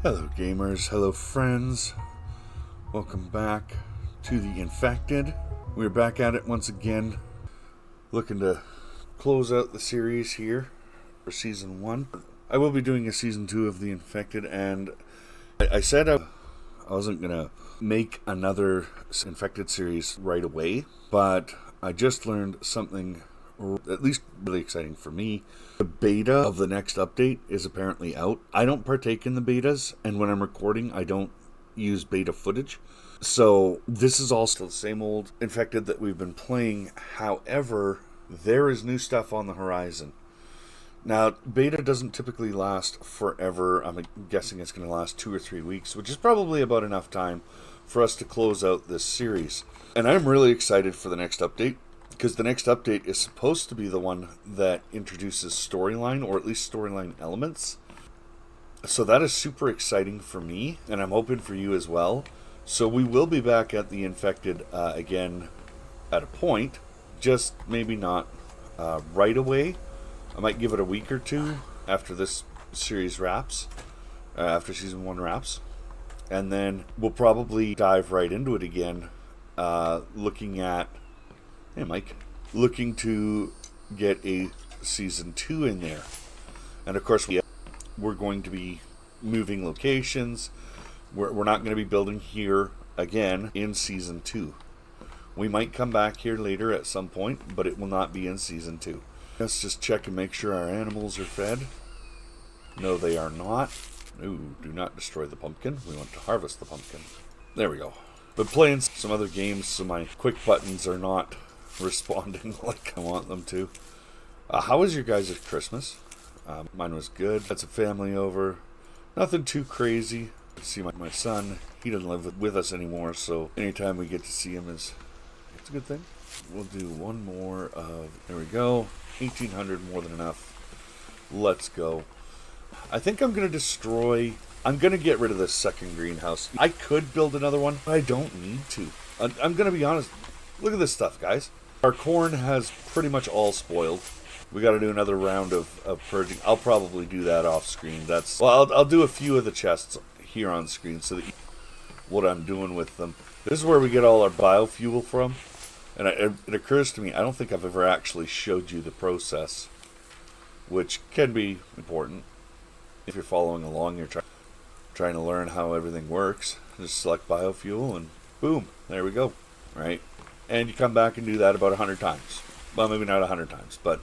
Hello gamers, hello friends, welcome back to The Infected. We're back at it once again, looking to close out the series here for Season 1. I will be doing a Season 2 of The Infected, and I said I wasn't going to make another Infected series right away, but I just learned something at least really exciting for me. The beta of the next update is apparently out. I don't partake in the betas, and when I'm recording, I don't use beta footage. So this is all still the same old Infected that we've been playing. However, there is new stuff on the horizon. Now, beta doesn't typically last forever. I'm guessing it's going to last 2 or 3 weeks, which is probably about enough time for us to close out this series. And I'm really excited for the next update, because the next update is supposed to be the one that introduces storyline, or at least storyline elements. So that is super exciting for me, and I'm hoping for you as well. So we will be back at the Infected again at a point, just maybe not right away. I might give it a week or two after this series wraps, after Season 1 wraps. And then we'll probably dive right into it again, looking at... Hey, Mike. Looking to get a Season 2 in there. And of course, we're going to be moving locations. We're not going to be building here again in Season 2. We might come back here later at some point, but it will not be in Season 2. Let's just check and make sure our animals are fed. No, they are not. Ooh, do not destroy the pumpkin. We want to harvest the pumpkin. There we go. But playing some other games, so my quick buttons are not responding like I want them to. How was your guys' Christmas? Mine was good. Had some family over. Nothing too crazy. See my son. He doesn't live with us anymore, so anytime we get to see him it's a good thing. We'll do one more of... There we go. 1,800, more than enough. Let's go. I think I'm going to destroy... I'm going to get rid of this second greenhouse. I could build another one, but I don't need to. I'm going to be honest. Look at this stuff, guys. Our corn has pretty much all spoiled. We got to do another round of purging. I'll probably do that off screen. I'll do a few of the chests here on screen so that you know what I'm doing with them. This is where we get all our biofuel from. And it occurs to me, I don't think I've ever actually showed you the process, which can be important. If you're following along, you're trying to learn how everything works. Just select biofuel and boom, there we go, right? And you come back and do that about 100 times. Well, maybe not 100 times, but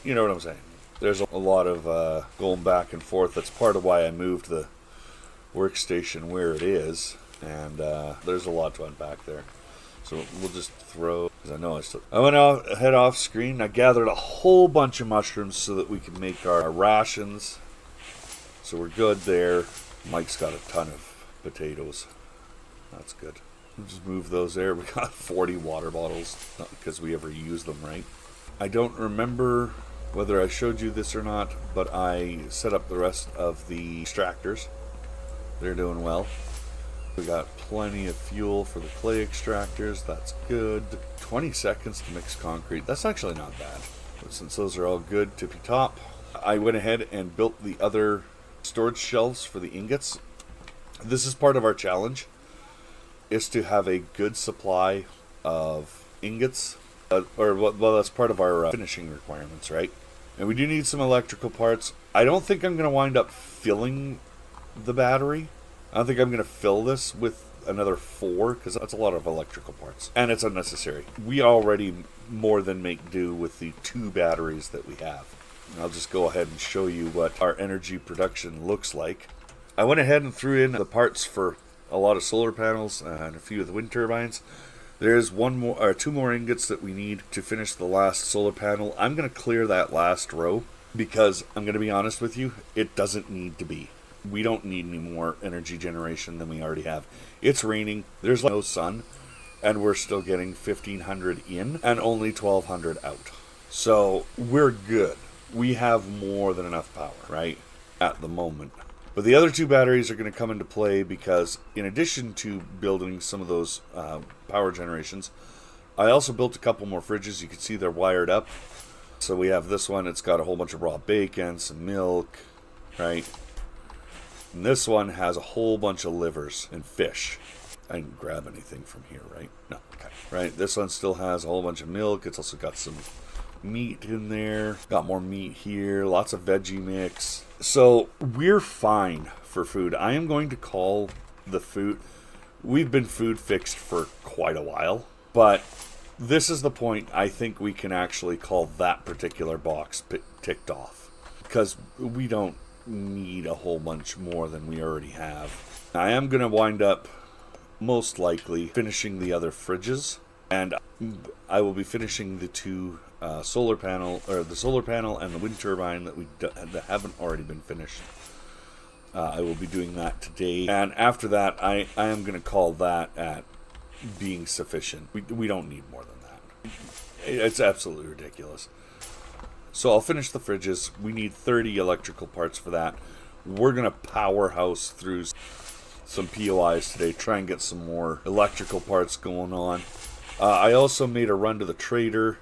you know what I'm saying. There's a lot of going back and forth. That's part of why I moved the workstation where it is. And there's a lot to unpack there. So we'll just throw, because I went ahead off screen. I gathered a whole bunch of mushrooms so that we can make our rations. So we're good there. Mike's got a ton of potatoes. That's good. We'll just move those there. We got 40 water bottles, not because we ever use them, right? I don't remember whether I showed you this or not, but I set up the rest of the extractors. They're doing well. We got plenty of fuel for the clay extractors. That's good. 20 seconds to mix concrete. That's actually not bad. But since those are all good, tippy top, I went ahead and built the other storage shelves for the ingots. This is part of our challenge, is to have a good supply of ingots. That's part of our finishing requirements, right? And we do need some electrical parts. I don't think I'm going to wind up filling the battery. I don't think I'm going to fill this with another 4, because that's a lot of electrical parts. And it's unnecessary. We already more than make do with the 2 batteries that we have. And I'll just go ahead and show you what our energy production looks like. I went ahead and threw in the parts for a lot of solar panels and a few of the wind turbines. There's 2 more ingots that we need to finish the last solar panel. I'm going to clear that last row because I'm going to be honest with you, it doesn't need to be. We don't need any more energy generation than we already have. It's raining, there's no sun, and we're still getting 1,500 in and only 1,200 out. So we're good. We have more than enough power, right, at the moment. But the other 2 batteries are going to come into play because in addition to building some of those power generations, I also built a couple more fridges. You can see they're wired up. So we have this one. It's got a whole bunch of raw bacon, some milk, right? And this one has a whole bunch of livers and fish. I didn't grab anything from here, right? No, okay. Right, this one still has a whole bunch of milk. It's also got some meat in there. Got more meat here. Lots of veggie mix. So we're fine for food. I am going to call the food... We've been food fixed for quite a while. But this is the point I think we can actually call that particular box ticked off. Because we don't need a whole bunch more than we already have. I am going to wind up most likely finishing the other fridges, and I will be finishing the two solar panel and the wind turbine that haven't already been finished. I will be doing that today, and after that I am going to call that at being sufficient. We don't need more than that. It's absolutely ridiculous. So I'll finish the fridges. We need 30 electrical parts for that. We're going to powerhouse through some POIs today, try and get some more electrical parts going on. I also made a run to the trader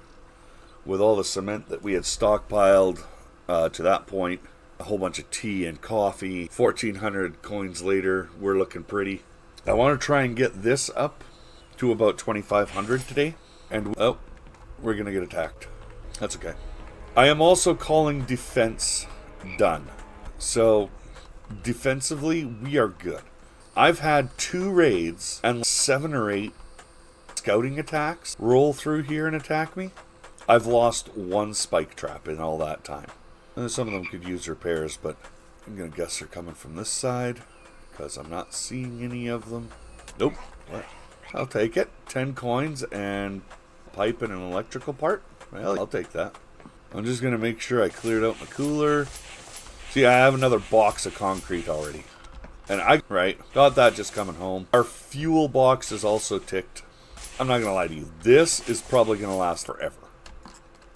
with all the cement that we had stockpiled to that point. A whole bunch of tea and coffee. 1,400 coins later, we're looking pretty. I want to try and get this up to about 2,500 today. And, oh, we're going to get attacked. That's okay. I am also calling defense done. So, defensively, we are good. I've had 2 raids and 7 or 8 scouting attacks roll through here and attack me. I've lost 1 spike trap in all that time. And some of them could use repairs, but I'm going to guess they're coming from this side because I'm not seeing any of them. Nope. What? I'll take it. 10 coins and a pipe and an electrical part. Well, I'll take that. I'm just going to make sure I cleared out my cooler. See, I have another box of concrete already. And got that just coming home. Our fuel box is also ticked. I'm not going to lie to you. This is probably going to last forever.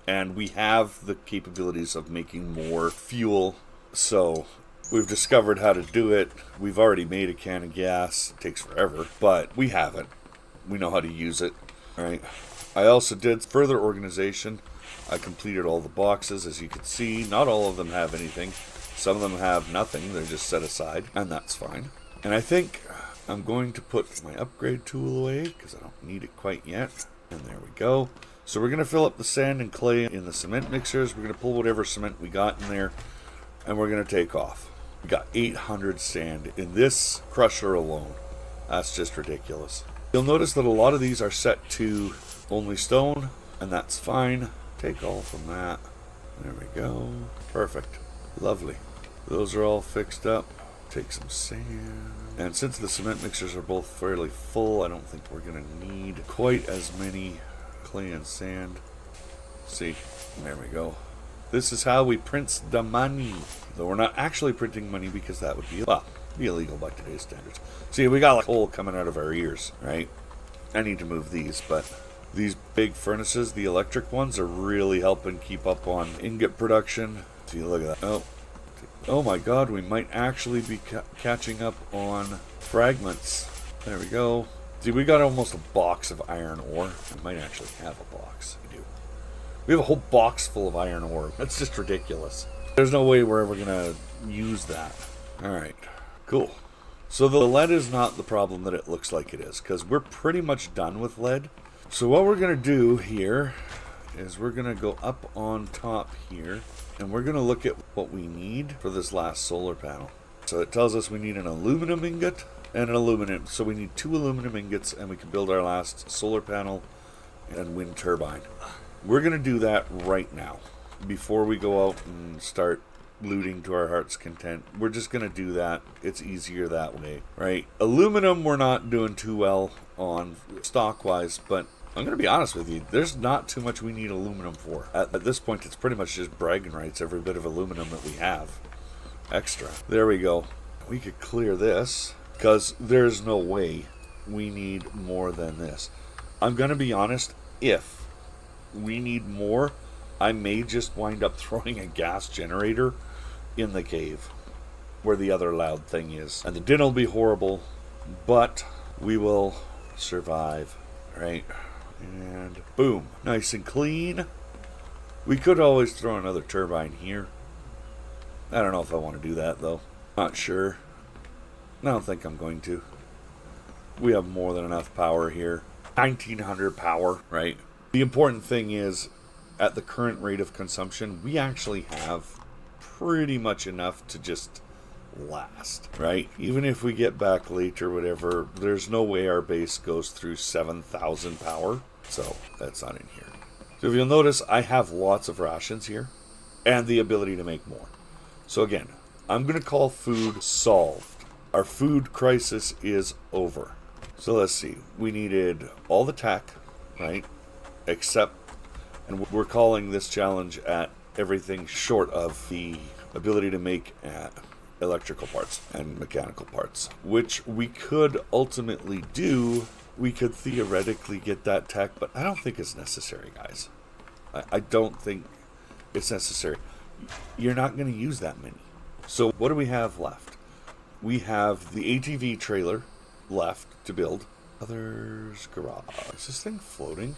And we have the capabilities of making more fuel. So we've discovered how to do it. We've already made a can of gas. It takes forever, but we have it. We know how to use it. All right. I also did further organization. I completed all the boxes, as you can see. Not all of them have anything. Some of them have nothing. They're just set aside, and that's fine. And I think I'm going to put my upgrade tool away because I don't need it quite yet. And there we go. So we're going to fill up the sand and clay in the cement mixers. We're going to pull whatever cement we got in there, and we're going to take off. We got 800 sand in this crusher alone. That's just ridiculous. You'll notice that a lot of these are set to only stone, and that's fine. Take all from that. There we go. Perfect. Lovely. Those are all fixed up. Take some sand. And since the cement mixers are both fairly full, I don't think we're going to need quite as many clay and sand. See, there we go. This is how we print the money. Though we're not actually printing money because that would be, well, be illegal by today's standards. See, we got like coal coming out of our ears, right? I need to move these, but these big furnaces, the electric ones, are really helping keep up on ingot production. See, look at that. Oh my god, we might actually be catching up on fragments. There we go. See, we got almost a box of iron ore. We might actually have a box. We do. We have a whole box full of iron ore. That's just ridiculous. There's no way we're ever going to use that. Alright, cool. So the lead is not the problem that it looks like it is, because we're pretty much done with lead. So what we're going to do here is we're going to go up on top here, and we're going to look at what we need for this last solar panel. So it tells us we need an aluminum ingot and an aluminum. So we need 2 aluminum ingots, and we can build our last solar panel and wind turbine. We're going to do that right now before we go out and start looting to our heart's content. We're just going to do that. It's easier that way, right? Aluminum we're not doing too well on stock-wise, but I'm going to be honest with you, there's not too much we need aluminum for. At this point, it's pretty much just bragging rights, every bit of aluminum that we have. Extra. There we go. We could clear this, because there's no way we need more than this. I'm going to be honest, if we need more, I may just wind up throwing a gas generator in the cave where the other loud thing is. And the din will be horrible, but we will survive, right? And boom, nice and clean. We could always throw another turbine here. I don't know if I want to do that though. Not sure. I don't think I'm going to. We have more than enough power here. 1900 power, right? The important thing is, at the current rate of consumption, we actually have pretty much enough to just last, right? Even if we get back late or whatever, there's no way our base goes through 7,000 power. So that's not in here. So if you'll notice, I have lots of rations here and the ability to make more. So again, I'm going to call food solved. Our food crisis is over. So let's see. We needed all the tech, right? Except, and we're calling this challenge at everything short of the ability to make electrical parts and mechanical parts, which we could ultimately do. We could theoretically get that tech, but I don't think it's necessary, guys. I don't think it's necessary. You're not going to use that many. So what do we have left? We have the ATV trailer left to build. Others garage. Is this thing floating?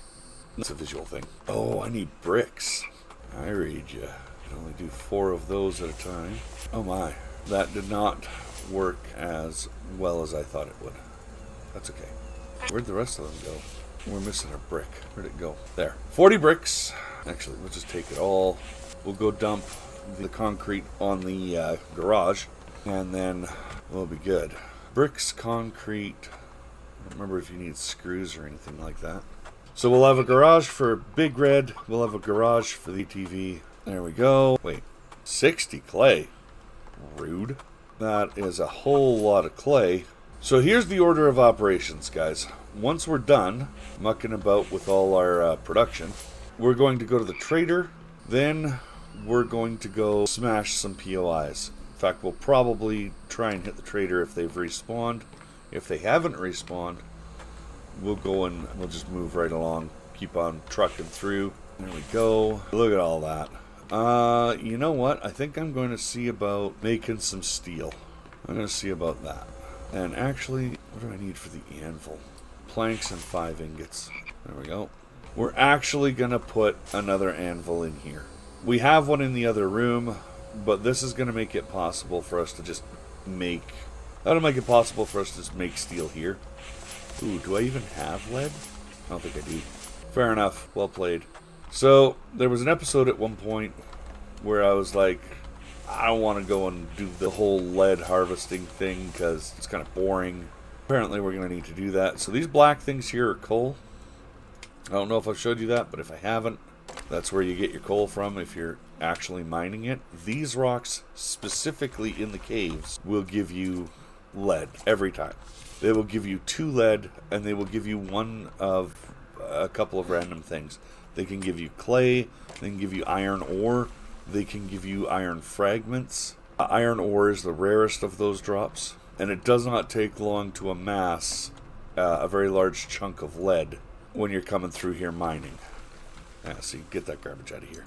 It's a visual thing. Oh, I need bricks. I read you. I can only do 4 of those at a time. Oh my. That did not work as well as I thought it would. That's okay. Where'd the rest of them go? We're missing a brick. Where'd it go? There. 40 bricks. Actually, we'll just take it all. We'll go dump the concrete on the garage, and then we'll be good. Bricks, concrete. I don't remember if you need screws or anything like that. So we'll have a garage for Big Red. We'll have a garage for the ATV. There we go. Wait, 60 clay. Rude. That is a whole lot of clay. So here's the order of operations, guys. Once we're done mucking about with all our production, we're going to go to the trader. Then we're going to go smash some POIs. In fact, we'll probably try and hit the trader if they've respawned. If they haven't respawned, we'll go and we'll just move right along. Keep on trucking through. There we go. Look at all that. You know what? I think I'm going to see about making some steel. I'm going to see about that. And actually, what do I need for the anvil? Planks and 5 ingots. There we go. We're actually going to put another anvil in here. We have one in the other room, but this is going to make it possible for us to just make... That'll make it possible for us to just make steel here. Ooh, do I even have lead? I don't think I do. Fair enough. Well played. So, there was an episode at one point where I was like, I don't want to go and do the whole lead harvesting thing because it's kind of boring. Apparently we're going to need to do that. So these black things here are coal. I don't know if I've showed you that, but if I haven't, that's where you get your coal from if you're actually mining it. These rocks, specifically in the caves, will give you lead every time. They will give you 2 lead, and they will give you one of a couple of random things. They can give you clay, they can give you iron ore, they can give you iron fragments. Iron ore is the rarest of those drops, and it does not take long to amass a very large chunk of lead when you're coming through here mining. Yeah, see, get that garbage out of here.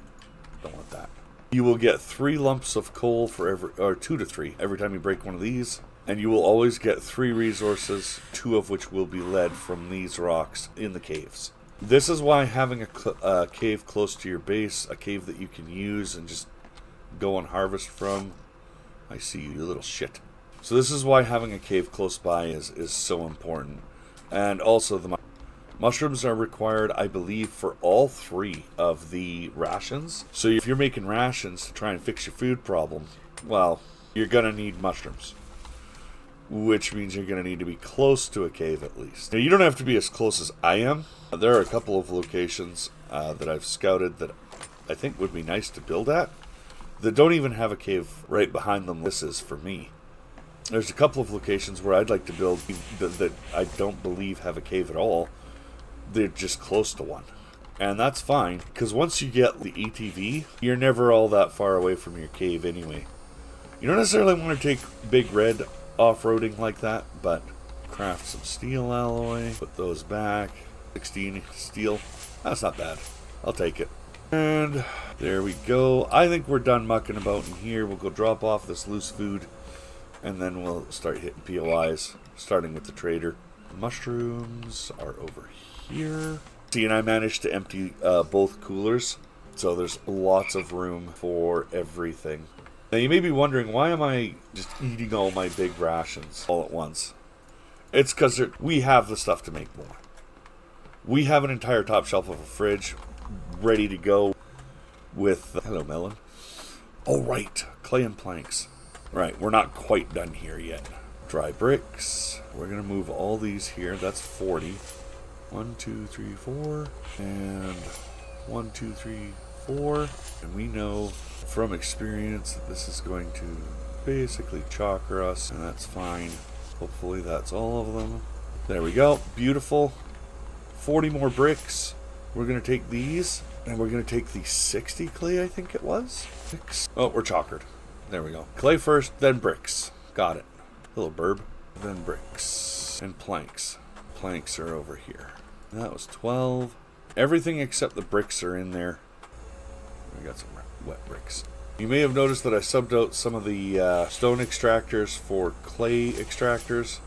Don't want that. You will get 3 lumps of coal for every, or 2 to 3, every time you break one of these. And you will always get 3 resources, 2 of which will be lead from these rocks in the caves. This is why having a cave close to your base, a cave that you can use and just go and harvest from. I see you, you little shit. So this is why having a cave close by is so important. And also the mushrooms are required, I believe, for all 3 of the rations. So if you're making rations to try and fix your food problem, well, you're going to need mushrooms. Which means you're going to need to be close to a cave at least. Now, you don't have to be as close as I am. There are a couple of locations that I've scouted that I think would be nice to build at that don't even have a cave right behind them. This is for me. There's a couple of locations where I'd like to build that I don't believe have a cave at all. They're just close to one. And that's fine, because once you get the ATV, you're never all that far away from your cave anyway. You don't necessarily want to take Big Red off-roading like that, but craft some steel alloy, put those back, 16 steel, that's not bad, I'll take it. And there we go. I think we're done mucking about in here. We'll go drop off this loose food, and then we'll start hitting POIs, starting with the trader. Mushrooms are over here. See, and I managed to empty both coolers, so there's lots of room for everything. Now you may be wondering, why am I just eating all my big rations all at once? It's because we have the stuff to make more. We have an entire top shelf of a fridge ready to go with... hello, Melon. Oh, right. Clay and planks. Right, we're not quite done here yet. Dry bricks. We're going to move all these here. That's 40. 1, 2, 3, 4. And 1, 2, 3, 4. And we know from experience that this is going to basically chalker us, and that's fine. Hopefully that's all of them. There we go. Beautiful. 40 more bricks. We're going to take these, and we're going to take the 60 clay, I think it was. Oh, we're chalkered. There we go. Clay first, then bricks. Got it. Little burb. Then bricks. And planks. Planks are over here. That was 12. Everything except the bricks are in there. We got some wet bricks. You may have noticed that I subbed out some of the stone extractors for clay extractors.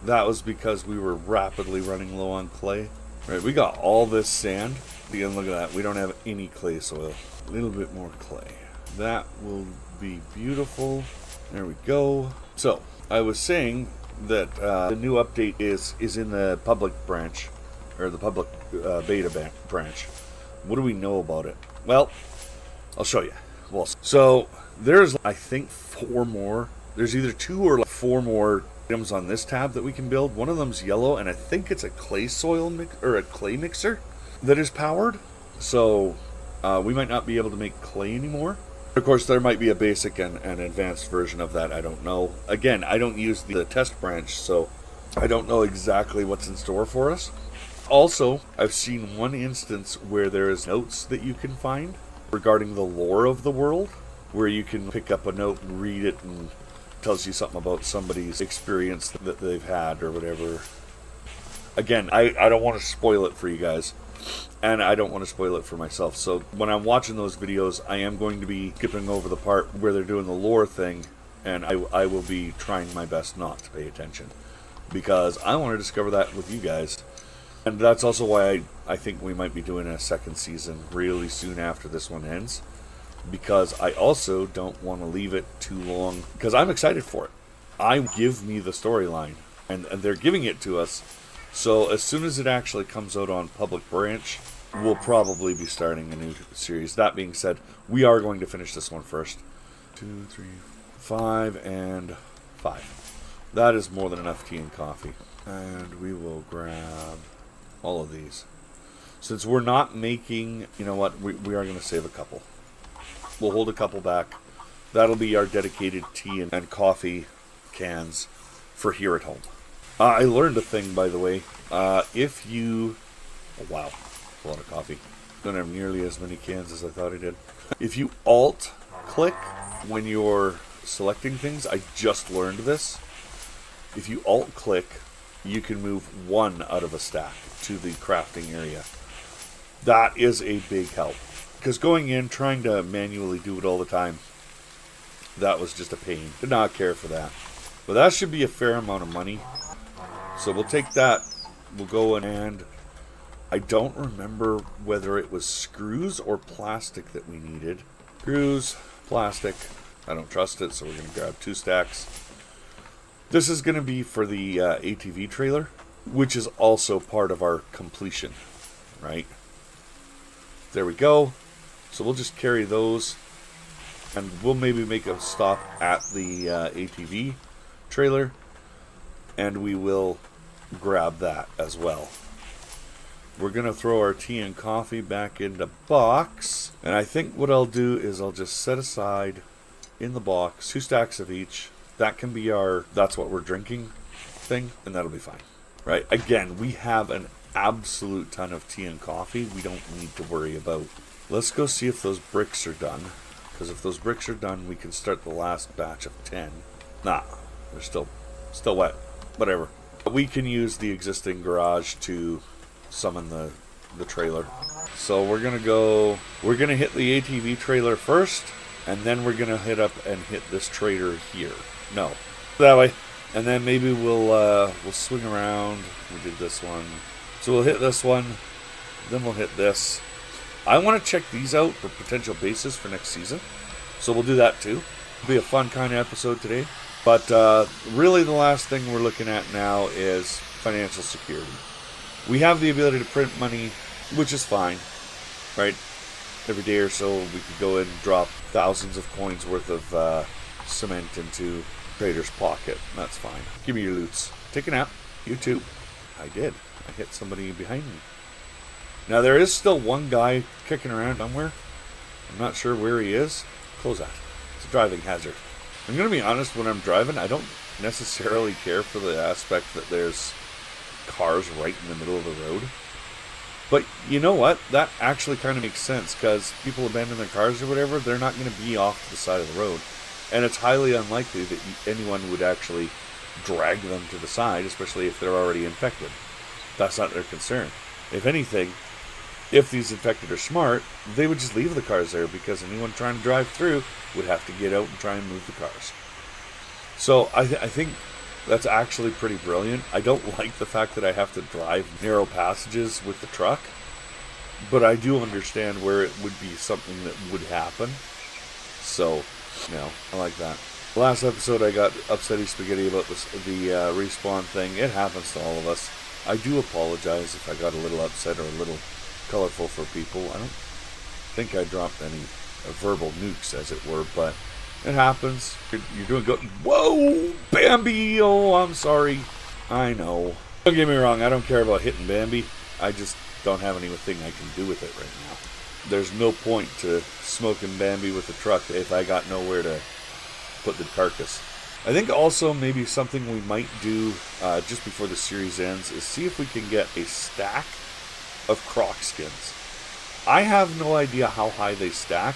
That was because we were rapidly running low on clay. Right, we got all this sand. Again, look at that. We don't have any clay soil. A little bit more clay. That will be beautiful. There we go. So, I was saying that the new update is in the public branch, or the public beta branch. What do we know about it? Well, I'll show you. Well, so there's, I think, 4 more. There's either 2 or 4 more items on this tab that we can build. One of them's yellow, and I think it's a clay soil or a clay mixer that is powered. So we might not be able to make clay anymore. Of course, there might be a basic and advanced version of that. I don't know. Again, I don't use the test branch, so I don't know exactly what's in store for us. Also, I've seen one instance where there is notes that you can find regarding the lore of the world, where you can pick up a note and read it, and it tells you something about somebody's experience that they've had or whatever. Again, I don't want to spoil it for you guys, and I don't want to spoil it for myself. So when I'm watching those videos, I am going to be skipping over the part where they're doing the lore thing, and I will be trying my best not to pay attention, because I want to discover that with you guys. And that's also why I think we might be doing a second season really soon after this one ends, because I also don't want to leave it too long, because I'm excited for it. Give me the storyline, and they're giving it to us. So as soon as it actually comes out on public branch, we'll probably be starting a new series. That being said, we are going to finish this one first. 2, 3, 5, and 5. That is more than enough tea and coffee. And we will grab all of these. Since we're not making, you know what, we are going to save a couple. We'll hold a couple back. That'll be our dedicated tea and coffee cans for here at home. I learned a thing, by the way. If you... Oh, wow. A lot of coffee. Don't have nearly as many cans as I thought I did. If you Alt-click when you're selecting things, I just learned this. If you Alt-click, you can move 1 out of a stack to the crafting area. That is a big help. Because going in, trying to manually do it all the time, that was just a pain. Did not care for that. But that should be a fair amount of money. So we'll take that. We'll go in, and I don't remember whether it was screws or plastic that we needed. Screws, plastic. I don't trust it, so we're going to grab 2 stacks. This is going to be for the ATV trailer, which is also part of our completion, right? There we go. So we'll just carry those, and we'll maybe make a stop at the ATV trailer, and we will grab that as well. We're going to throw our tea and coffee back into box, and I think what I'll do is I'll just set aside in the box 2 stacks of each. That can be our that's what we're drinking thing, and that'll be fine. Right? Again, we have an absolute ton of tea and coffee. We don't need to worry about. Let's go see if those bricks are done, because if those bricks are done, we can start the last batch of 10. Nah, they're still wet. Whatever. We can use the existing garage to summon the trailer. So we're gonna hit the ATV trailer first, and then we're gonna hit up and hit this trader here. No, that way, and then maybe we'll swing around. We did this one, so we'll hit this one, then we'll hit this. I want to check these out for potential bases for next season, so we'll do that too. It'll be a fun kind of episode today. But really the last thing we're looking at now is financial security. We have the ability to print money, which is fine, right? Every day or so we could go in and drop thousands of coins worth of cement into trader's pocket. That's fine. Give me your loots. Take a nap. You too. I did. I hit somebody behind me. Now there is still one guy kicking around somewhere. I'm not sure where he is. Close that. It's a driving hazard. I'm going to be honest, when I'm driving, I don't necessarily care for the aspect that there's cars right in the middle of the road. But you know what? That actually kind of makes sense, because people abandon their cars or whatever, they're not going to be off to the side of the road. And it's highly unlikely that anyone would actually drag them to the side, especially if they're already infected. That's not their concern. If anything, if these infected are smart, they would just leave the cars there, because anyone trying to drive through would have to get out and try and move the cars. So I think that's actually pretty brilliant. I don't like the fact that I have to drive narrow passages with the truck, but I do understand where it would be something that would happen. So, I like that. Last episode I got upsetty spaghetti about the respawn thing. It happens to all of us. I do apologize if I got a little upset or a little colorful for people. I don't think I dropped any verbal nukes, as it were, but it happens. You're doing good. Whoa, Bambi! Oh, I'm sorry. I know. Don't get me wrong, I don't care about hitting Bambi. I just don't have anything I can do with it right now. There's no point to smoking Bambi with the truck if I got nowhere to put the carcass. I think also maybe something we might do just before the series ends is see if we can get a stack of croc skins. I have no idea how high they stack.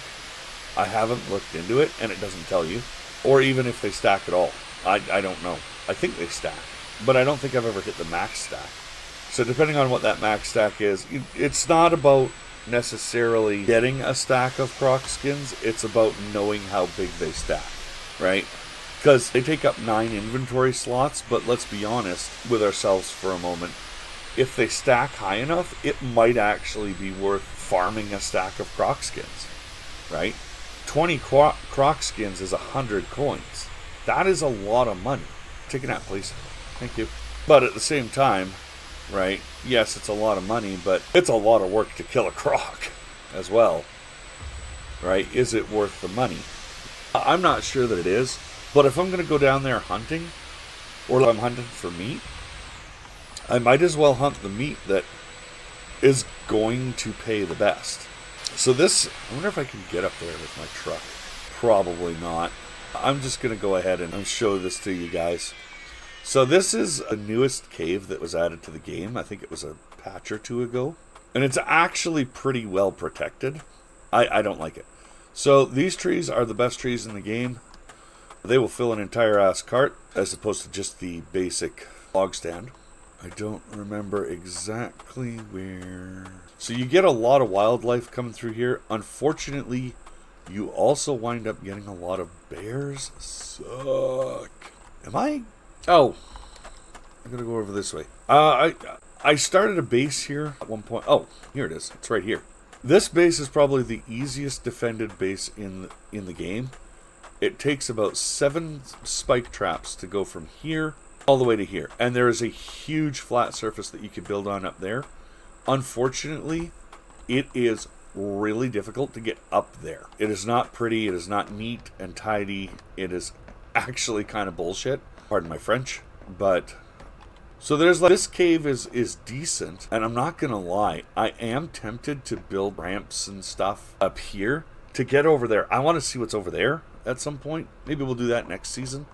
I haven't looked into it, and it doesn't tell you. Or even if they stack at all. I don't know. I think they stack. But I don't think I've ever hit the max stack. So depending on what that max stack is, it's not about necessarily getting a stack of croc skins. It's about knowing how big they stack, right? Because they take up 9 inventory slots, but let's be honest with ourselves for a moment. If they stack high enough, it might actually be worth farming a stack of croc skins, right? 20 croc skins is 100 coins. That is a lot of money. Take a nap, please. Thank you. But at the same time, right, yes, it's a lot of money, but it's a lot of work to kill a croc as well, right? Is it worth the money? I'm not sure that it is, but if I'm going to go down there hunting, or if I'm hunting for meat, I might as well hunt the meat that is going to pay the best. So this, I wonder if I can get up there with my truck. Probably not. I'm just going to go ahead and show this to you guys. So this is a newest cave that was added to the game. I think it was a patch or two ago. And it's actually pretty well protected. I don't like it. So these trees are the best trees in the game. They will fill an entire ass cart as opposed to just the basic log stand. I don't remember exactly where. So you get a lot of wildlife coming through here. Unfortunately, you also wind up getting a lot of bears. Suck. Am I? Oh, I'm gonna go over this way. I started a base here at one point. Oh, here it is. It's right here. This base is probably the easiest defended base in the game. It takes about 7 spike traps to go from here all the way to here. And there is a huge flat surface that you can build on up there. Unfortunately, it is really difficult to get up there. It is not pretty. It is not neat and tidy. It is actually kind of bullshit. Pardon my French. But so there's like, this cave is decent. And I'm not going to lie. I am tempted to build ramps and stuff up here to get over there. I want to see what's over there at some point. Maybe we'll do that next season.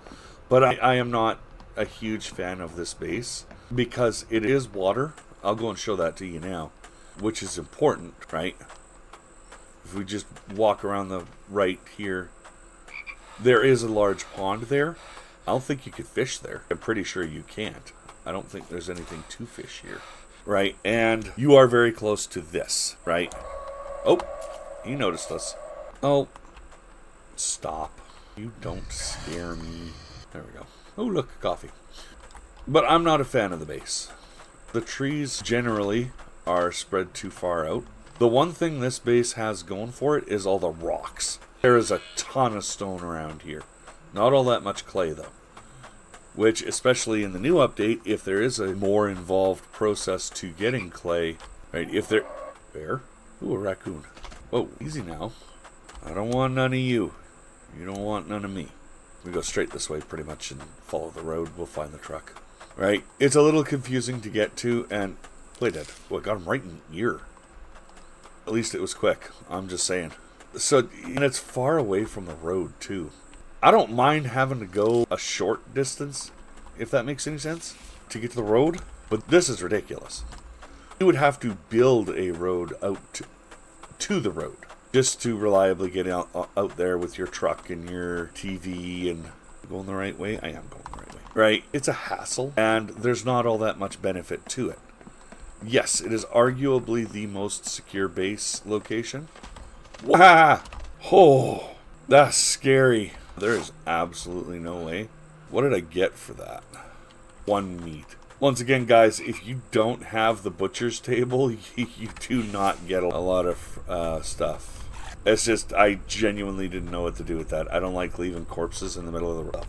But I am not a huge fan of this base because it is water. I'll go and show that to you now, which is important, right? If we just walk around the right here, there is a large pond there. I don't think you could fish there. I'm pretty sure you can't. I don't think there's anything to fish here, right? And you are very close to this, right? Oh, he noticed us. Oh, stop. You don't scare me. There we go. Oh, look, coffee. But I'm not a fan of the base. The trees generally are spread too far out. The one thing this base has going for it is all the rocks. There is a ton of stone around here. Not all that much clay, though. Which, especially in the new update, if there is a more involved process to getting clay, right, if there... Bear? Ooh, a raccoon. Whoa, easy now. I don't want none of you. You don't want none of me. We go straight this way pretty much and follow the road. We'll find the truck. Right? It's a little confusing to get to, and... Play dead. Well, I got him right in the ear. At least it was quick. I'm just saying. So, and it's far away from the road, too. I don't mind having to go a short distance, if that makes any sense, to get to the road. But this is ridiculous. You would have to build a road out to the road, just to reliably get out there with your truck and your TV and going the right way. I am going the right way. Right? It's a hassle, and there's not all that much benefit to it. Yes, it is arguably the most secure base location. Wow! Oh, that's scary. There is absolutely no way. What did I get for that? 1 meat. Once again, guys, if you don't have the butcher's table, you do not get a lot of stuff. It's just, I genuinely didn't know what to do with that. I don't like leaving corpses in the middle of the road.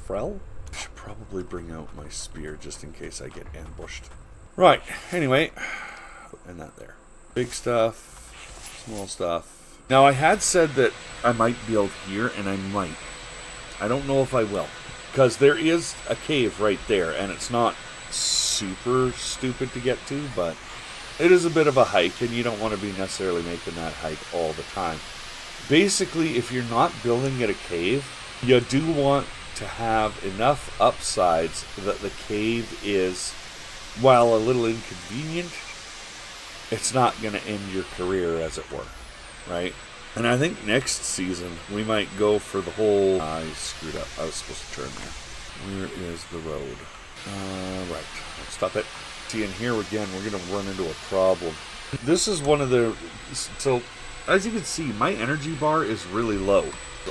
Frel? I should probably bring out my spear just in case I get ambushed. Right, anyway. And that there. Big stuff. Small stuff. Now, I had said that I might build here, and I might. I don't know if I will. Because there is a cave right there, and it's not super stupid to get to, but it is a bit of a hike, and you don't want to be necessarily making that hike all the time. Basically, if you're not building at a cave, you do want to have enough upsides that the cave is, while a little inconvenient, it's not going to end your career, as it were. Right? And I think next season we might go for the whole... I screwed up. I was supposed to turn there. Where is the road? Right. Stop it. See, and here again, we're going to run into a problem. This is one of the... So, as you can see, my energy bar is really low.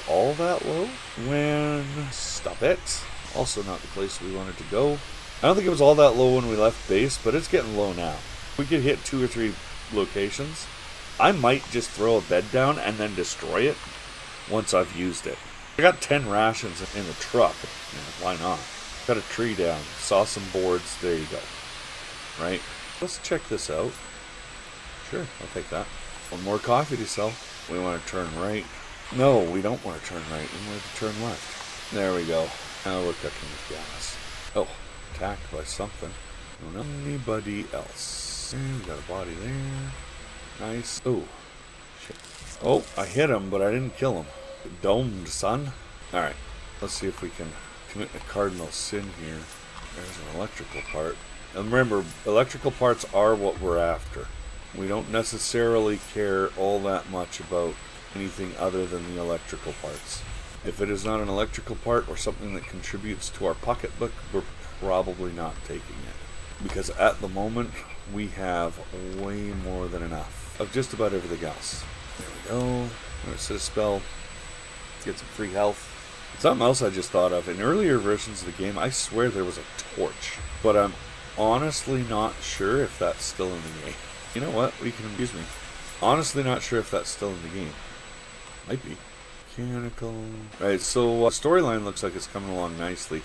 All that low? When... Stop it. Also not the place we wanted to go. I don't think it was all that low when we left base, but it's getting low now. We could hit 2 or 3 locations. I might just throw a bed down and then destroy it once I've used it. I got 10 rations in the truck. Yeah, why not? Got a tree down. Saw some boards. There you go. Right? Let's check this out. Sure, I'll take that. 1 more coffee to sell. We want to turn right. No, we don't want to turn right. We want to turn left. There we go. Now we're cooking with gas. Oh, attacked by something. I don't know anybody else. And we got a body there. Nice. Oh, shit. Oh, I hit him, but I didn't kill him. Domed, son. Alright, let's see if we can commit a cardinal sin here. There's an electrical part. And remember, electrical parts are what we're after. We don't necessarily care all that much about anything other than the electrical parts. If it is not an electrical part or something that contributes to our pocketbook, we're probably not taking it. Because at the moment, we have way more than enough of just about everything else. There we go. I'm going to set a spell. Get some free health. Something else I just thought of. In earlier versions of the game, I swear there was a torch. But I'm honestly not sure if that's still in the game. You know what? We can use me. Honestly not sure if that's still in the game. Might be. Mechanical. Right, so storyline looks like it's coming along nicely.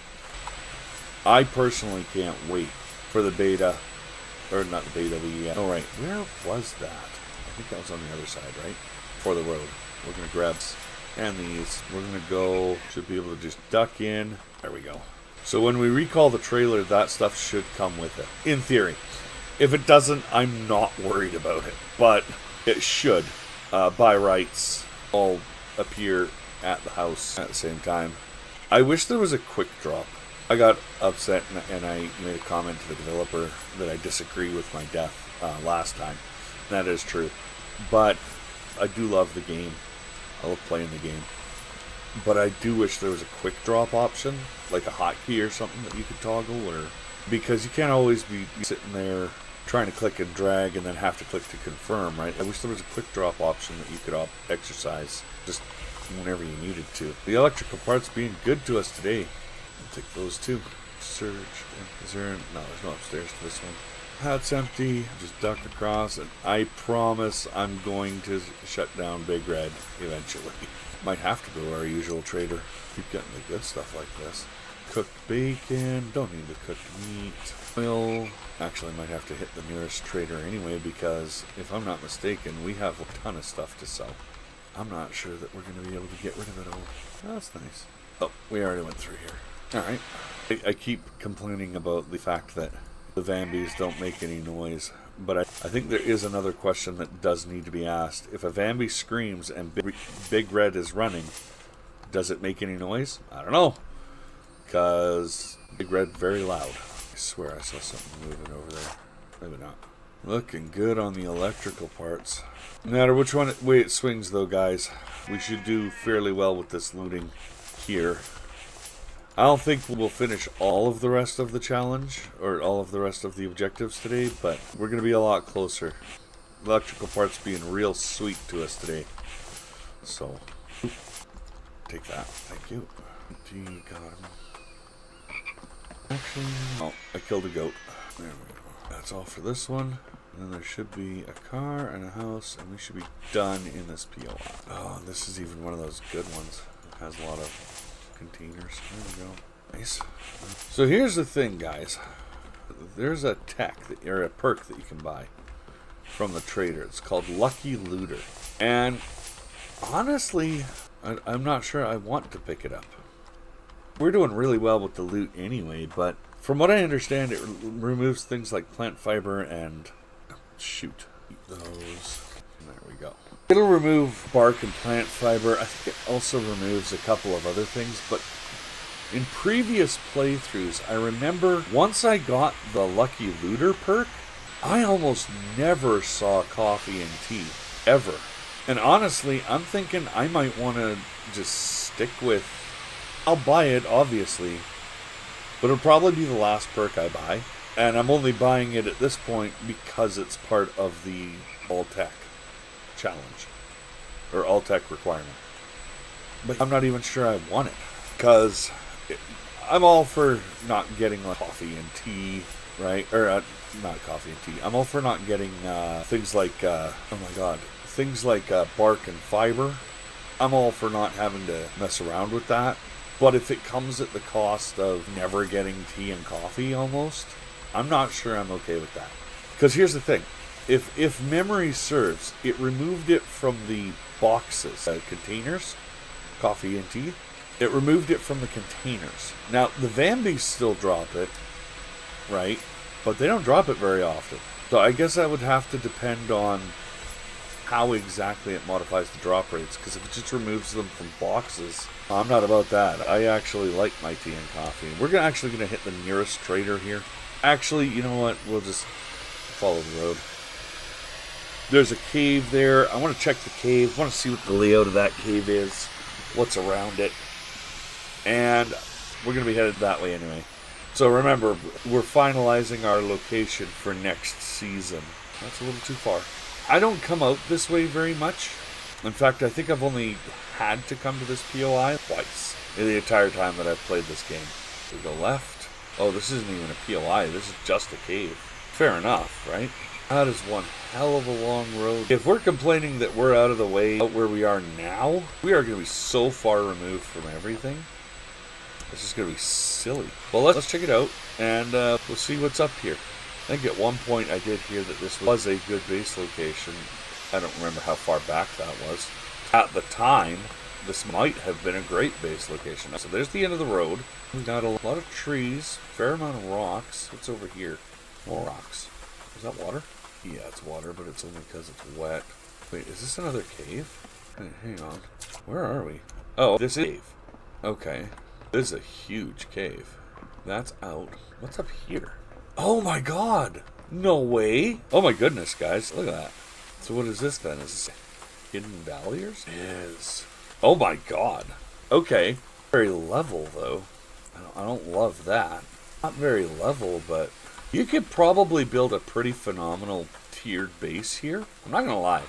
I personally can't wait for the beta. Or not the beta, the... oh, right. Where was that? I think that was on the other side, right? For the road. We're going to grab... and these. We're going to go... should be able to just duck in. There we go. So when we recall the trailer, that stuff should come with it. In theory. If it doesn't, I'm not worried about it. But it should, by rights, all appear at the house at the same time. I wish there was a quick drop. I got upset and I made a comment to the developer that I disagree with my death last time. That is true. But I do love the game. I love playing the game. But I do wish there was a quick drop option, like a hotkey or something that you could toggle, or because you can't always be sitting there trying to click and drag and then have to click to confirm, right? I wish there was a quick drop option that you could exercise just whenever you needed to. The electrical parts being good to us today. I'll take those too. Surge. Is there... no, there's no upstairs to this one. That's empty. Just duck across, and I promise I'm going to shut down Big Red eventually. Might have to go to our usual trader. Keep getting the good stuff like this. Cooked bacon. Don't need the cooked meat. Oil. Actually, might have to hit the nearest trader anyway, because if I'm not mistaken, we have a ton of stuff to sell. I'm not sure that we're going to be able to get rid of it all. That's nice. Oh, we already went through here. Alright. I keep complaining about the fact that the Vambies don't make any noise, but I think there is another question that does need to be asked. If a Vambi screams and Big Red is running, does it make any noise? I don't know. Because Big Red very loud. I swear I saw something moving over there. Maybe not. Looking good on the electrical parts. No matter which way it swings though, guys, we should do fairly well with this looting here. I don't think we'll finish all of the rest of the challenge, or all of the rest of the objectives today, but we're going to be a lot closer. Electrical parts being real sweet to us today. So, take that. Thank you. Got him. Actually, oh, I killed a goat. There we go. That's all for this one. And then there should be a car and a house, and we should be done in this POI. Oh, this is even one of those good ones. It has a lot of containers. There we go. Nice. So here's the thing, guys. There's a or a perk that you can buy from the trader. It's called Lucky Looter. And honestly, I'm not sure I want to pick it up. We're doing really well with the loot anyway, but from what I understand, it removes things like plant fiber and... shoot. Eat those. There we go. It'll remove bark and plant fiber. I think it also removes a couple of other things, but in previous playthroughs, I remember once I got the Lucky Looter perk, I almost never saw coffee and tea. Ever. And honestly, I'm thinking I might want to just stick with... I'll buy it, obviously, but it'll probably be the last perk I buy. And I'm only buying it at this point because it's part of the all-tech challenge, or all-tech requirement. But I'm not even sure I want it, because I'm all for not getting like coffee and tea, right? Or not coffee and tea. I'm all for not getting things like, oh my god, things like bark and fiber. I'm all for not having to mess around with that. But if it comes at the cost of never getting tea and coffee almost, I'm not sure I'm okay with that. Because here's the thing. If memory serves, it removed it from the boxes, containers, coffee and tea. It removed it from the containers. Now, the Vambies still drop it, right? But they don't drop it very often. So I guess that would have to depend on how exactly it modifies the drop rates. Because if it just removes them from boxes, I'm not about that. I actually like my tea and coffee. We're actually going to hit the nearest trader here. Actually, you know what? We'll just follow the road. There's a cave there. I want to check the cave. I want to see what the layout of that cave is. What's around it. And we're going to be headed that way anyway. So remember, we're finalizing our location for next season. That's a little too far. I don't come out this way very much. In fact, I think I've only had to come to this POI twice in the entire time that I've played this game. We go left. Oh, this isn't even a POI. This is just a cave. Fair enough, right? That is one hell of a long road. If we're complaining that we're out of the way, out where we are now, we are going to be so far removed from everything. This is going to be silly. Well, let's check it out, and we'll see what's up here. I think at one point I did hear that this was a good base location. I don't remember how far back that was. At the time, this might have been a great base location. So there's the end of the road. We've got a lot of trees, fair amount of rocks. What's over here? More rocks. Is that water? Yeah, it's water, but it's only because it's wet. Wait, is this another cave? Hey, hang on. Where are we? Oh, this is a cave. Okay. This is a huge cave. That's out. What's up here? Oh my god! No way! Oh my goodness, guys. Look at that. So what is this then? Is this Hidden Valley or something? It is. Oh my god. Okay. Very level, though. I don't love that. Not very level, but you could probably build a pretty phenomenal tiered base here. I'm not gonna lie.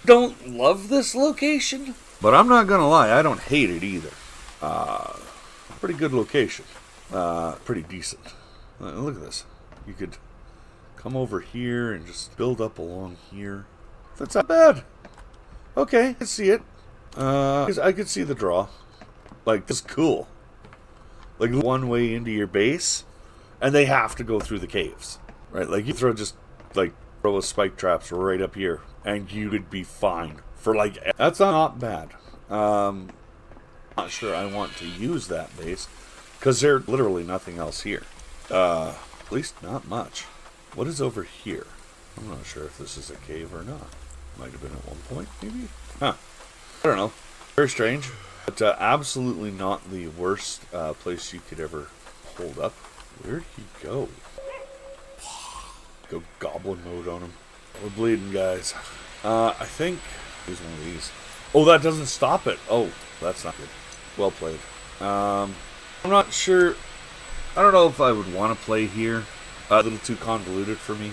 Don't love this location, but I'm not gonna lie, I don't hate it either. Pretty good location. Pretty decent. Look at this. You could come over here and just build up along here. That's not bad. Okay, I can see it. I could see the draw. Like, this is cool. Like, one way into your base, and they have to go through the caves. Right? Like, you throw a spike traps right up here, and you would be fine. That's not bad. Not sure I want to use that base, because there's literally nothing else here. At least not much. What is over here? I'm not sure if this is a cave or not. Might have been at one point, maybe? Huh. I don't know. Very strange. But absolutely not the worst place you could ever hold up. Where'd he go? Go goblin mode on him. We're bleeding, guys. I think... Here's one of these. Oh, that doesn't stop it. Oh, that's not good. Well played. I'm not sure... I don't know if I would want to play here. A little too convoluted for me.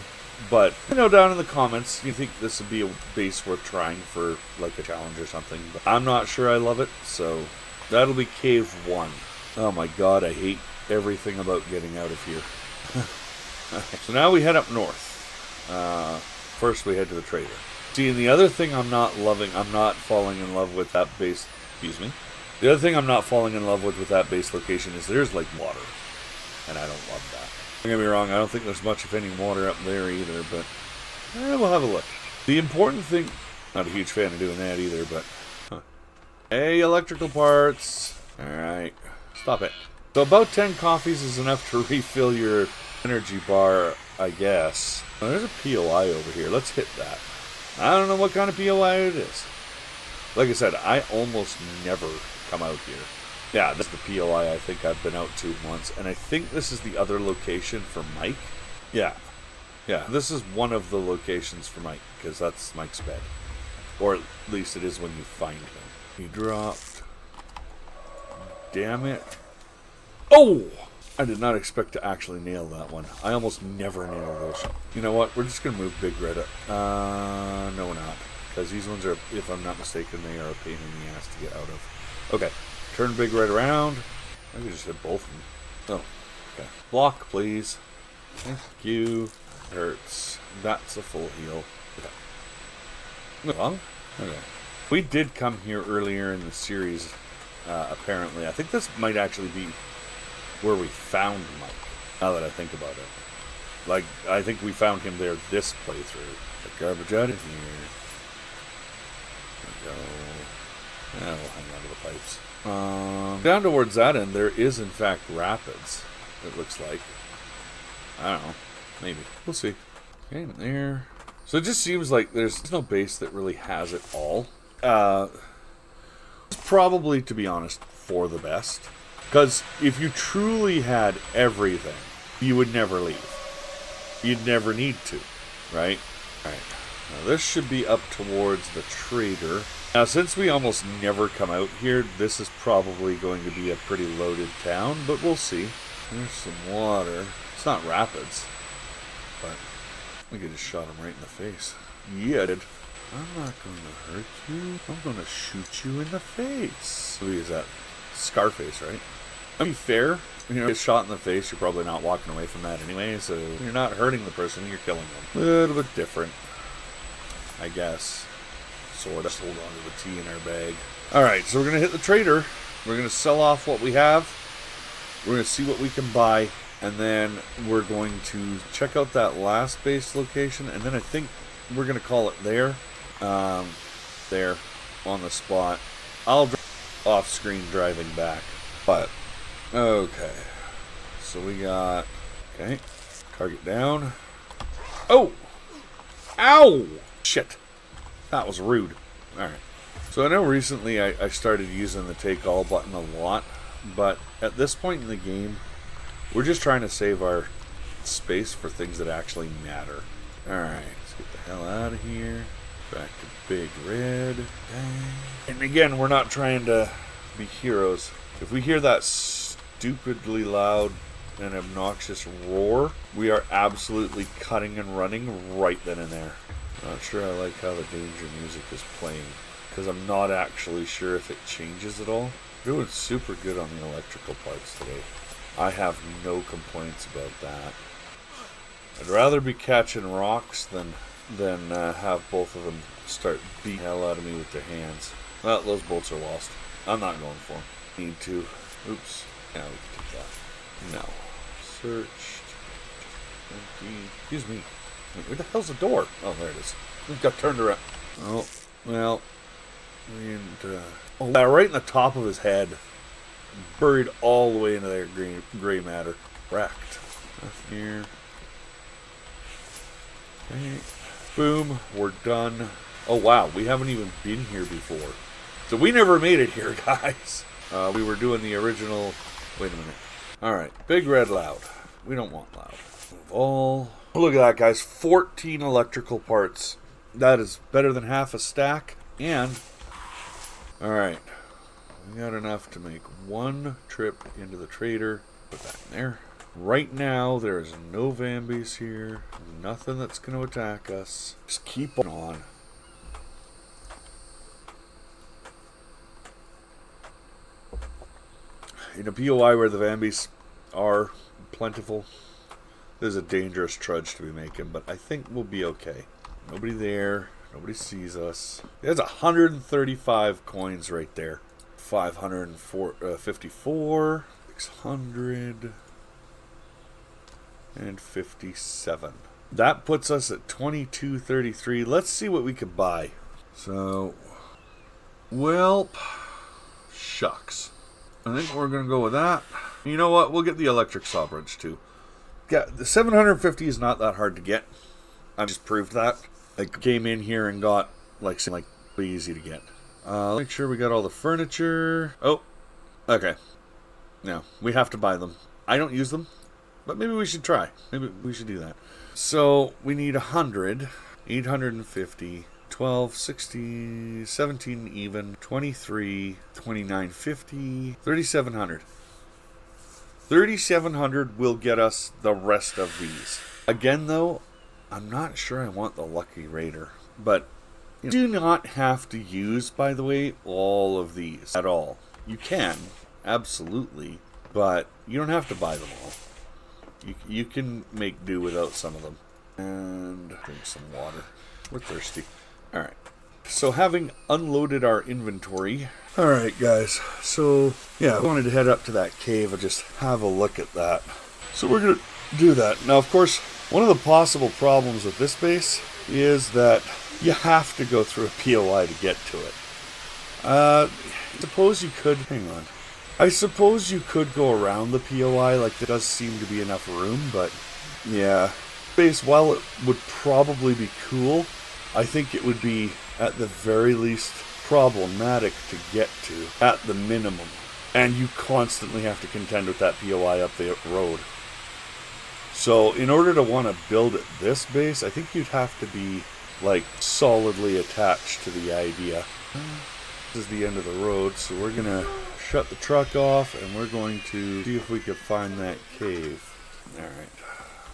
But, down in the comments, you think this would be a base worth trying for, like, a challenge or something. But I'm not sure I love it, so that'll be Cave 1. Oh my god, I hate everything about getting out of here. So now we head up north. First we head to the trader. See, and the other thing I'm not falling in love with that base, the other thing I'm not falling in love with that base location is there's, like, water. And I don't love that. Don't get me wrong, I don't think there's much, if any, water up there either, but we'll have a look. The important thing, not a huge fan of doing that either, but... Hey, electrical parts. Alright, stop it. So about 10 coffees is enough to refill your energy bar, I guess. Oh, there's a POI over here, let's hit that. I don't know what kind of POI it is. Like I said, I almost never come out here. Yeah, this is the POI I think I've been out to once. And I think this is the other location for Mike. Yeah, this is one of the locations for Mike, because that's Mike's bed. Or at least it is when you find him. He dropped. Damn it. Oh! I did not expect to actually nail that one. I almost never nail those. You know what? We're just going to move Big Red up. No, we're not. Because these ones are, if I'm not mistaken, they are a pain in the ass to get out of. Okay. Turn Big Red around. I could just hit both of them. Oh, okay. Block, please. Thank you. Hurts. That's a full heal. Okay. Wrong? Okay. We did come here earlier in the series, apparently. I think this might actually be where we found Mike, now that I think about it. Like, I think we found him there this playthrough. The garbage out of here. There we go. Yeah, we'll hang on to the pipes. Down towards that end, there is in fact rapids, it looks like. I don't know. Maybe. We'll see. Okay, there. So it just seems like there's no base that really has it all. It's probably, to be honest, for the best. Because if you truly had everything, you would never leave. You'd never need to, right? Alright. Now this should be up towards the trader. Now, since we almost never come out here, this is probably going to be a pretty loaded town, but we'll see. There's some water. It's not rapids, but I could just shot him right in the face. Yeah, dude. I'm not going to hurt you. I'm going to shoot you in the face. Who is that? Scarface, right? I mean, fair. Get shot in the face, you're probably not walking away from that anyway, so you're not hurting the person, you're killing them. A little bit different, I guess. Sort of. Hold on to the tea in our bag. Alright, so we're going to hit the trader. We're going to sell off what we have. We're going to see what we can buy. And then we're going to check out that last base location. And then I think we're going to call it there. There. On the spot. I'll off-screen driving back. But, okay. So we got... Okay. Target down. Oh! Ow! Shit. That was rude. Alright. So I know recently I started using the take all button a lot, but at this point in the game, we're just trying to save our space for things that actually matter. Alright, let's get the hell out of here. Back to Big Red. Bang. And again, we're not trying to be heroes. If we hear that stupidly loud and obnoxious roar, we are absolutely cutting and running right then and there. Not sure I like how the danger music is playing, because I'm not actually sure if it changes at all. Doing super good on the electrical parts today. I have no complaints about that. I'd rather be catching rocks than have both of them start beating the hell out of me with their hands. Well, those bolts are lost. I'm not going for them. Need to. Oops. Yeah, we can take that. No. Searched. Empty. Excuse me. Wait, where the hell's the door? Oh, there it is. It got turned around. Oh, well. And, oh, yeah, right in the top of his head. Buried all the way into that gray matter. Wrecked. Nothing here. Okay. Boom. We're done. Oh, wow. We haven't even been here before. So we never made it here, guys. We were doing the original... Wait a minute. Alright. Big red loud. We don't want loud. All... Look at that, guys. 14 electrical parts. That is better than half a stack. And... Alright. We got enough to make one trip into the trader. Put that in there. Right now, there is no Vambies here. Nothing that's going to attack us. Just keep on. In a POI where the Vambies are plentiful, there's a dangerous trudge to be making, but I think we'll be okay. Nobody there. Nobody sees us. There's 135 coins right there. 554, 600, and 57. That puts us at 2233. Let's see what we could buy. So, well, shucks. I think we're going to go with that. You know what? We'll get the electric saw bridge too. Yeah, the 750 is not that hard to get. I just proved that. I came in here and got like easy to get. Make sure we got all the furniture. Oh, okay. No, we have to buy them. I don't use them, but maybe we should try. Maybe we should do that. So we need 100, 850, 12, 60, 17 even, 23, 2950, 3700. 3700 will get us the rest of these. Again, though, I'm not sure I want the Lucky Raider, but you do not have to use, by the way, all of these at all. You can, absolutely, but you don't have to buy them all. You can make do without some of them. And drink some water. We're thirsty. Alright. So having unloaded our inventory... Alright, guys. So, yeah, I wanted to head up to that cave and just have a look at that. So we're going to do that. Now, of course, one of the possible problems with this base is that you have to go through a POI to get to it. I suppose you could... Hang on. I suppose you could go around the POI, like there does seem to be enough room, but yeah. Base, while it would probably be cool, I think it would be, at the very least, problematic to get to, at the minimum. And you constantly have to contend with that POI up the road. So, in order to want to build at this base, I think you'd have to be, like, solidly attached to the idea. This is the end of the road, so we're going to shut the truck off, and we're going to see if we can find that cave. Alright.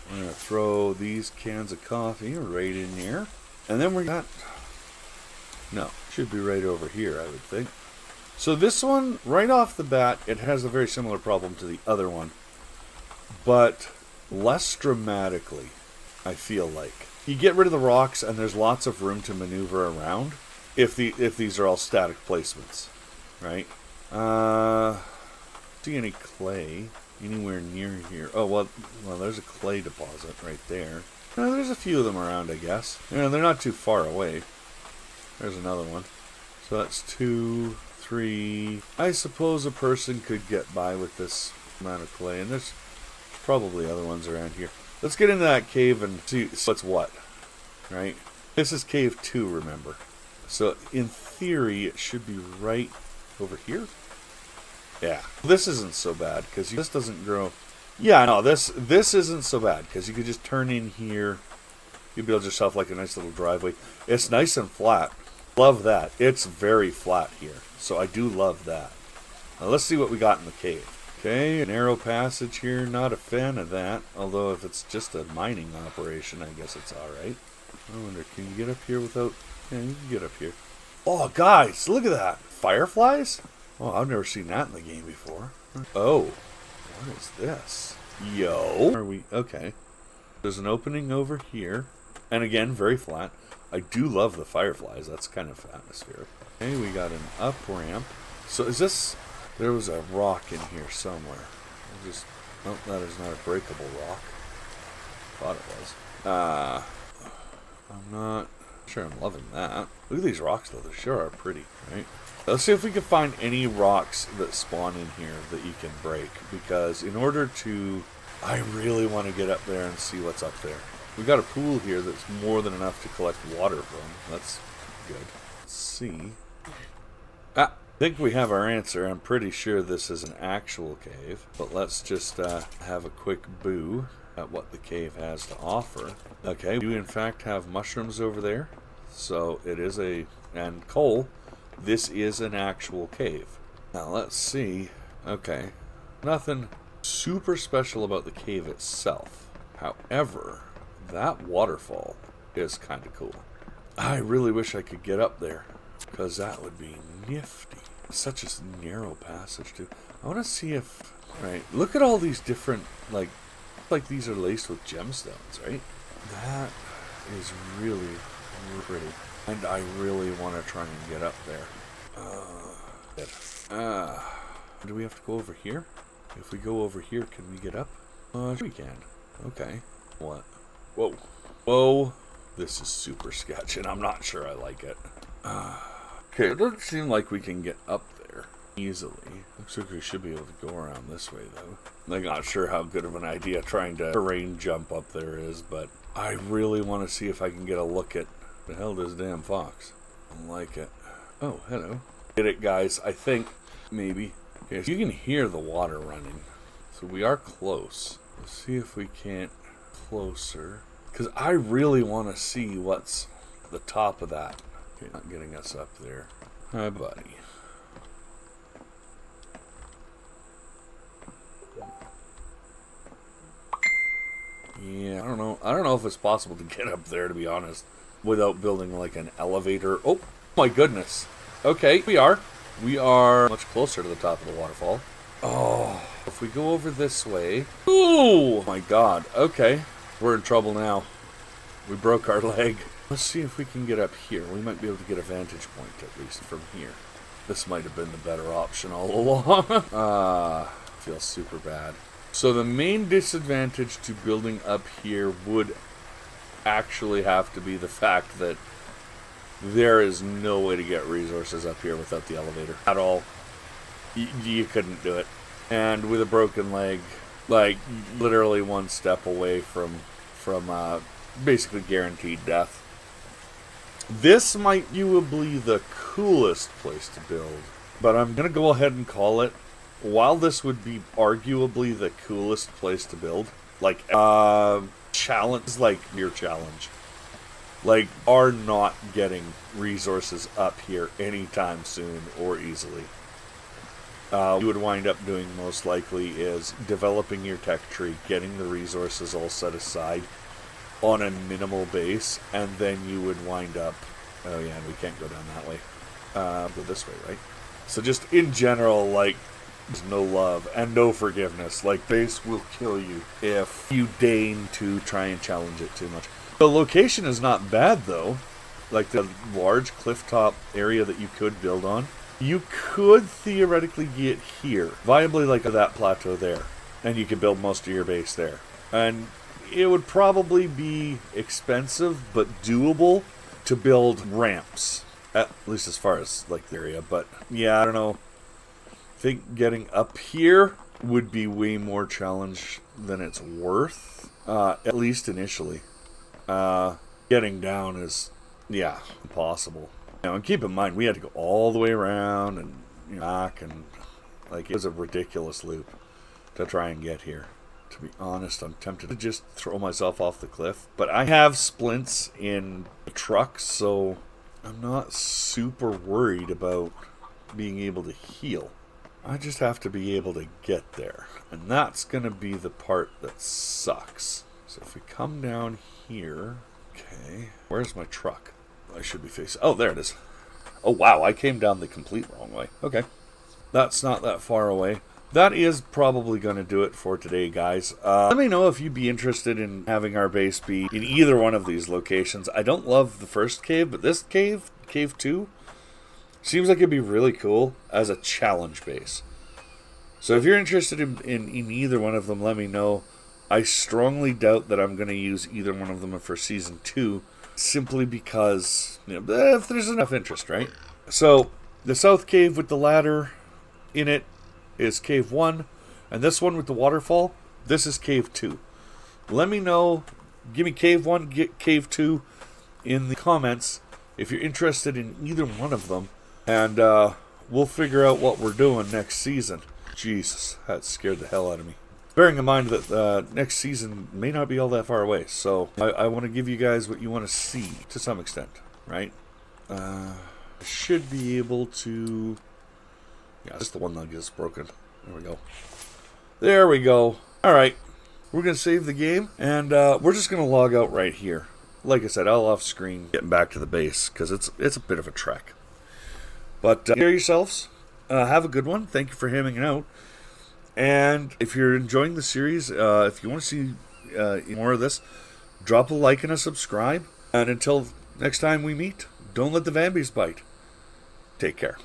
We're going to throw these cans of coffee right in here. And then we're got... No, should be right over here, I would think. So this one, right off the bat, it has a very similar problem to the other one. But less dramatically, I feel like. You get rid of the rocks, and there's lots of room to maneuver around. If these are all static placements, right? See any clay anywhere near here? Oh, well, there's a clay deposit right there. There's a few of them around, I guess. Yeah, they're not too far away. There's another one. So that's 2, 3. I suppose a person could get by with this amount of clay, and there's probably other ones around here. Let's get into that cave and see what's what, right? This is cave 2, remember. So, in theory, it should be right over here. Yeah. This isn't so bad, because this doesn't grow... Yeah, no, this isn't so bad, because you could just turn in here. You build yourself, like, a nice little driveway. It's nice and flat. Love that. It's very flat here, so I do love that. Now, let's see what we got in the cave. Okay, a narrow passage here. Not a fan of that, although if it's just a mining operation, I guess it's alright. I wonder, can you get up here without... Yeah, you can get up here. Oh, guys, look at that. Fireflies? Oh, I've never seen that in the game before. Oh, what is this? Yo. Are we... Okay. There's an opening over here. And again, very flat. I do love the fireflies. That's kind of atmospheric. Okay, we got an up ramp. So is this... There was a rock in here somewhere. Oh, that is not a breakable rock. Thought it was. I'm not sure I'm loving that. Look at these rocks, though. They sure are pretty, right? Let's see if we can find any rocks that spawn in here that you can break. Because in order to... I really want to get up there and see what's up there. We got a pool here that's more than enough to collect water from. That's good. Let's see. I think we have our answer. I'm pretty sure this is an actual cave. But let's just have a quick boo at what the cave has to offer. Okay, we do in fact have mushrooms over there. So it is a... And coal. This is an actual cave. Now let's see. Okay. Nothing super special about the cave itself. However, that waterfall is kind of cool. I really wish I could get up there, because that would be nifty. Such a narrow passage too. I want to see if... Right, look at all these different, like these are laced with gemstones, right? That is really pretty. And I really want to try and get up there. Do we have to go over here? If we go over here, can we get up? Sure we can. Okay. What? Whoa. Whoa. This is super sketch, and I'm not sure I like it. Okay, it doesn't seem like we can get up there easily. Looks like we should be able to go around this way, though. I'm not sure how good of an idea trying to terrain jump up there is, but I really want to see if I can get a look at the hell this damn fox. I like it. Oh, hello. Get it, guys. I think, maybe. Okay, so you can hear the water running. So we are close. Let's see if we can't closer. Because I really want to see what's the top of that. Okay, not getting us up there. Hi, buddy. Yeah, I don't know. I don't know if it's possible to get up there, to be honest, without building like an elevator. Oh, my goodness. Okay, we are. We are much closer to the top of the waterfall. Oh, if we go over this way... Oh, my God. Okay, we're in trouble now. We broke our leg. Let's see if we can get up here. We might be able to get a vantage point, at least, from here. This might have been the better option all along. Feels super bad. So the main disadvantage to building up here would actually have to be the fact that there is no way to get resources up here without the elevator at all. You couldn't do it. And with a broken leg, like literally one step away from basically guaranteed death. This might arguably the coolest place to build, but I'm gonna go ahead and call it. While this would be arguably the coolest place to build, like challenge, like your challenge. Like, are not getting resources up here anytime soon or easily. You would wind up doing most likely is developing your tech tree, getting the resources all set aside on a minimal base, and then you would wind up... Oh yeah, we can't go down that way. Go this way, right? So just in general, like, there's no love and no forgiveness. Like, base will kill you if you deign to try and challenge it too much. The location is not bad, though. Like, the large clifftop area that you could build on. You could theoretically get here. Viably, like, that plateau there. And you could build most of your base there. And it would probably be expensive, but doable to build ramps. At least as far as, like, the area. But, yeah, I don't know. I think getting up here would be way more challenge than it's worth. At least initially. Getting down is, yeah, impossible. You know, and keep in mind, we had to go all the way around and back, and like, it was a ridiculous loop to try and get here. To be honest, I'm tempted to just throw myself off the cliff, but I have splints in the truck, so I'm not super worried about being able to heal. I just have to be able to get there, and that's going to be the part that sucks. So if we come down here... Okay, where's my truck? I should be facing... Oh, there it is. Oh, wow, I came down the complete wrong way. Okay, that's not that far away. that is probably going to do it for today, guys. Let me know if you'd be interested in having our base be in either one of these locations. I don't love the first cave, but this cave, Cave 2, seems like it'd be really cool as a challenge base. So if you're interested in either one of them, let me know. I strongly doubt that I'm going to use either one of them for Season 2, simply because, if there's enough interest, right? So, the south cave with the ladder in it is Cave 1, and this one with the waterfall, this is Cave 2. Let me know, give me Cave 1, Cave 2 in the comments if you're interested in either one of them, and we'll figure out what we're doing next season. Jesus, that scared the hell out of me. Bearing in mind that next season may not be all that far away, so I want to give you guys what you want to see to some extent, right? Should be able to... Yeah, that's the one that gets broken. There we go. There we go. Alright, we're going to save the game, and we're just going to log out right here. Like I said, I'll off screen getting back to the base, because it's a bit of a trek. But take care of yourselves. Have a good one. Thank you for hanging out. And if you're enjoying the series, if you want to see more of this, drop a like and a subscribe. And until next time we meet, don't let the Vambies bite. Take care.